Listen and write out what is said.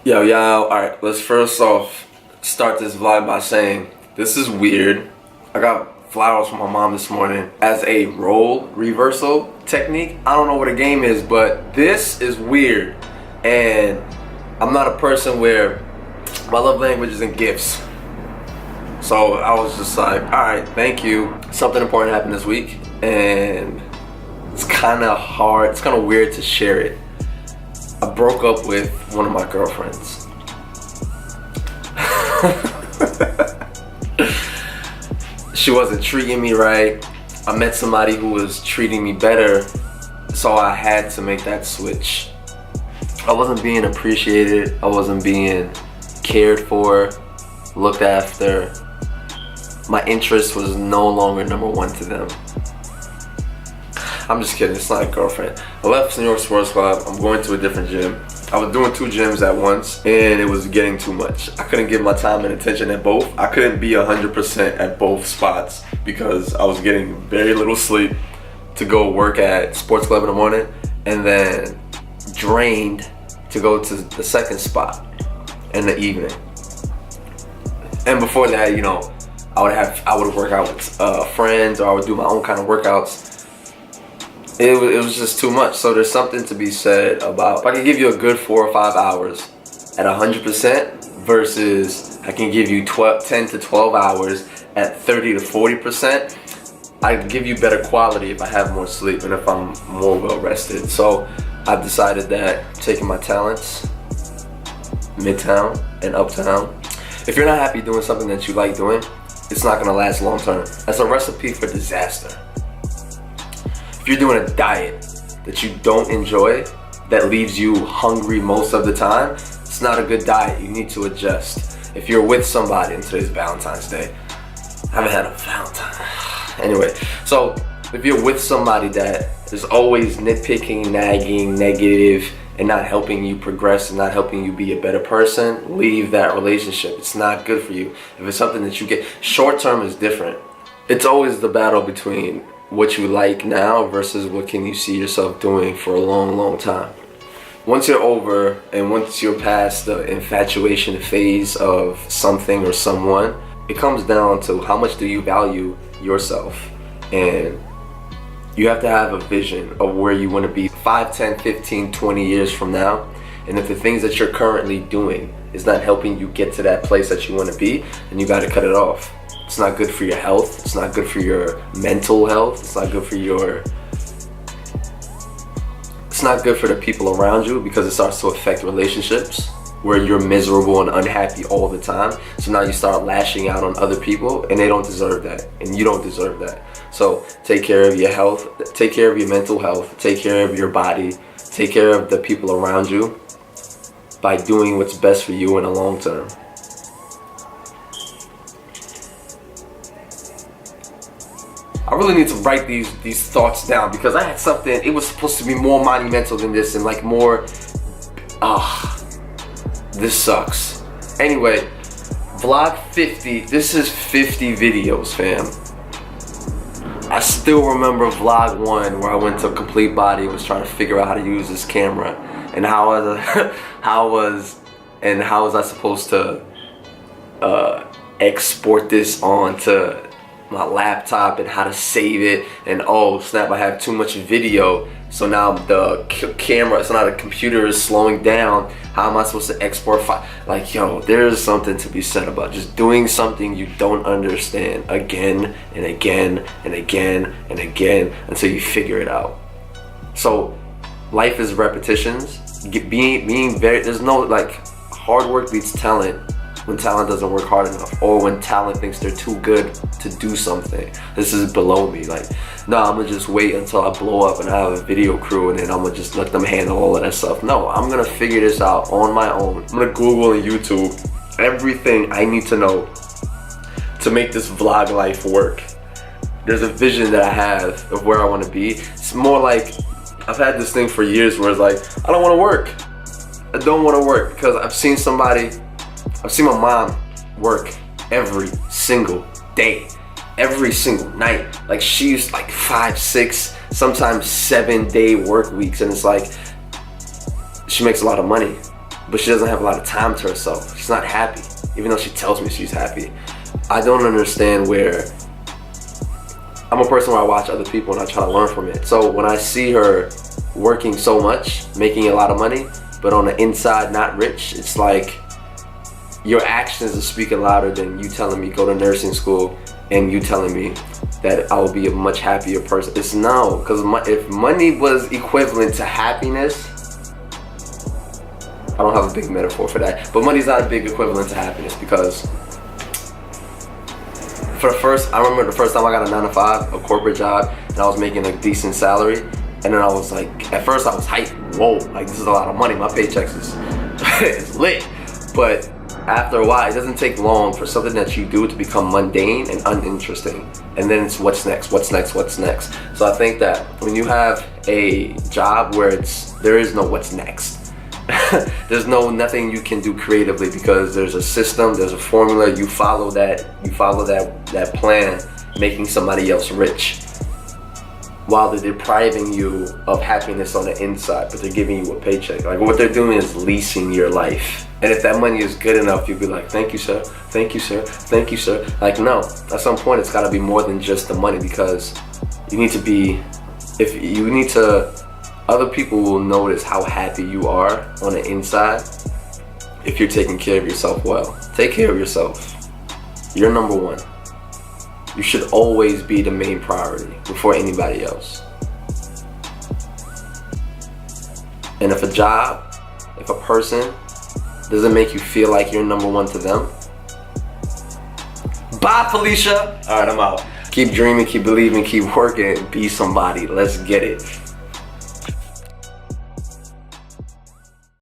Yo, alright, let's first off start this vlog by saying this is weird. I got flowers from my mom this morning as a role reversal technique. I don't know what a game is, but this is weird. And I'm not a person where my love language is in gifts. So I was just like, alright, thank you. Something important happened this week, and it's kind of hard, it's kind of weird to share it. I broke up with one of my girlfriends. She wasn't treating me right. I met somebody who was treating me better, so I had to make that switch. I wasn't being appreciated. I wasn't being cared for, looked after. My interest was no longer number one to them. I'm just kidding, it's not a girlfriend. I left New York Sports Club, I'm going to a different gym. I was doing 2 gyms at once, and it was getting too much. I couldn't give my time and attention at both. I couldn't be 100% at both spots because I was getting very little sleep to go work at Sports Club in the morning, and then drained to go to the second spot in the evening. And before that, you know, I would work out with friends, or I would do my own kind of workouts. It was just too much. So there's something to be said about, if I can give you a good 4 or 5 hours at 100% versus I can give you 10 to 12 hours at 30 to 40%, I can give you better quality if I have more sleep and if I'm more well rested. So I've decided that taking my talents, midtown and uptown, if you're not happy doing something that you like doing, it's not gonna last long term. That's a recipe for disaster. If you're doing a diet that you don't enjoy, that leaves you hungry most of the time, it's not a good diet. You need to adjust. If you're with somebody, and today's Valentine's Day, I haven't had a Valentine. Anyway, so if you're with somebody that is always nitpicking, nagging, negative, and not helping you progress and not helping you be a better person, leave that relationship. It's not good for you. If it's something that you get, short term is different. It's always the battle between what you like now versus what can you see yourself doing for a long, long time. Once you're over and once you're past the infatuation phase of something or someone, it comes down to how much do you value yourself. And you have to have a vision of where you want to be 5, 10, 15, 20 years from now. And if the things that you're currently doing is not helping you get to that place that you want to be, then you got to cut it off. It's not good for your health. It's not good for your mental health. It's not good for it's not good for the people around you, because it starts to affect relationships where you're miserable and unhappy all the time. So now you start lashing out on other people, and they don't deserve that, and you don't deserve that. So take care of your health, take care of your mental health, take care of your body, take care of the people around you by doing what's best for you in the long term. I really need to write these thoughts down, because I had something, it was supposed to be more monumental than this and like more, this sucks. Anyway, vlog 50, this is 50 videos, fam. I still remember vlog 1 where I went to Complete Body and was trying to figure out how to use this camera, and how was I supposed to export this onto my laptop and how to save it, and oh snap, I have too much video, so now the camera, so now the computer is slowing down. How am I supposed to export file? Like, yo, there's something to be said about just doing something you don't understand again and again and again and again until you figure it out. So life is repetitions. Being very, there's no, like, hard work beats talent when talent doesn't work hard enough, or when talent thinks they're too good to do something. This is below me. Like, no, I'm gonna just wait until I blow up and I have a video crew, and then I'm gonna just let them handle all of that stuff. No, I'm gonna figure this out on my own. I'm gonna Google and YouTube everything I need to know to make this vlog life work. There's a vision that I have of where I wanna be. It's more like, I've had this thing for years where it's like, I don't wanna work. I don't wanna work because I've seen my mom work every single day, every single night. Like, she used like 5, 6, sometimes 7-day work weeks, and it's like, she makes a lot of money. but she doesn't have a lot of time to herself. She's not happy, even though she tells me she's happy. I don't understand where, I'm a person where I watch other people and I try to learn from it. So when I see her working so much, making a lot of money, but on the inside not rich, it's like your actions are speaking louder than you telling me go to nursing school and you telling me that I will be a much happier person. It's no, because if money was equivalent to happiness, I don't have a big metaphor for that, but money's not a big equivalent to happiness, because I remember the first time I got a 9-to-5, a corporate job, and I was making a decent salary, and then I was like, at first I was hyped, whoa, like this is a lot of money, my paychecks is it's lit. But after a while, it doesn't take long for something that you do to become mundane and uninteresting. And then it's what's next, what's next, what's next. So I think that when you have a job where there is no what's next, there's nothing you can do creatively, because there's a system, there's a formula, you follow that plan, making somebody else rich, while they're depriving you of happiness on the inside, but they're giving you a paycheck. Like, what they're doing is leasing your life. And if that money is good enough, you'll be like, thank you, sir, thank you, sir, thank you, sir. Like, no, at some point it's gotta be more than just the money, because other people will notice how happy you are on the inside if you're taking care of yourself well. Take care of yourself. You're number one. You should always be the main priority before anybody else. And if a person doesn't make you feel like you're number one to them, bye, Felicia. All right, I'm out. Keep dreaming, keep believing, keep working, be somebody. Let's get it.